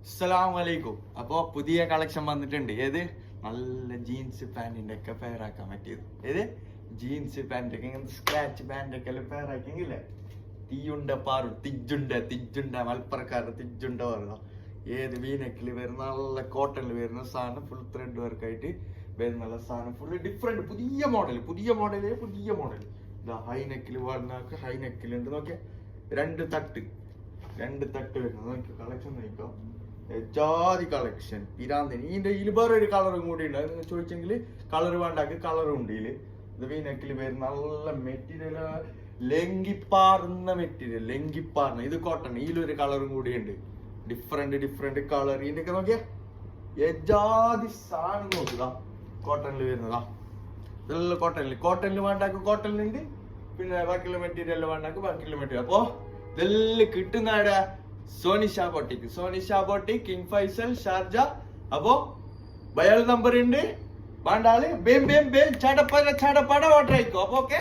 അസ്സലാമലൈക്കും. അപ്പോൾ പുതിയ കളക്ഷൻ വന്നിട്ടുണ്ട്. ഏത് നല്ല ജീൻസ് പാൻറ്റിന്റെ ഒക്കെ പെയറാക്കാൻ പറ്റിയത്. ഏത് ജീൻസ് പാൻറ് ഒക്കെ ഇങ്ങനത്തെ സ്ക്രാച്ച് പാൻറ് ഒക്കെ എല്ലാം പെയറാക്കിയെങ്കിലേ തീയുണ്ട പാറു തിജുണ്ട മലപ്പുറക്കാരുടെ തിജുണ്ട പറയണം. ഏത് വീനെക്കിൽ വരുന്ന നല്ല കോട്ടണിൽ വരുന്ന സാധനം ഫുൾ ത്രെഡ് വർക്ക് ആയിട്ട് വരുന്ന സാധനം ഫുള്ള് ഡിഫറെന്റ് പുതിയ മോഡൽ ഇതാ ഹൈനെക്കിൽ വരുന്ന ഹൈനെക്കിലുണ്ട്. നോക്കിയാ രണ്ട് തട്ട് വരുന്നത്. നോക്കിയോ കളക്ഷൻ നോക്കിയോ, ജാതി കളക്ഷൻ പിരാന്തനി. ഇതിന്റെ ഇതിൽ വേറൊരു കളറും കൂടി ഉണ്ട്. അത് നിങ്ങൾ ചോദിച്ചെങ്കിൽ കളർ വേണ്ടാക്കി കളറും ഉണ്ട് ഇതില്. ഇത് വീനെക്കിൽ വരുന്ന നല്ല മെറ്റീരിയൽ, ലെങ്കിപ്പാറുന്ന ഇത് കോട്ടൺ. ഇതിലൊരു കളറും കൂടി ഉണ്ട്. Different colour. ഇതിന്റെ ഒക്കെ നോക്കിയാ ജാതി സാധനം നോക്കുക. കോട്ടണിൽ വരുന്നതാ ഇതെല്ലാം കോട്ടണിൽ വേണ്ടാക്ക് കോട്ടണിലുണ്ട്. പിന്നെ ബാക്കിയുള്ള മെറ്റീരിയൽ വേണ്ടാക്ക് ബാക്കിയുള്ള മെറ്റീരിയൽ. അപ്പോ ഇതെല്ലാം കിട്ടുന്ന സോനിഷ ബോട്ടിക് കിങ് ഫൈസൽ ഷാർജ. അപ്പോ ബയാൾ നമ്പർ ഉണ്ട്. വേണ്ടാള് ബേം ചടപ്പട ഓർഡർ ആയിക്കോ. അപ്പൊ ഓക്കെ.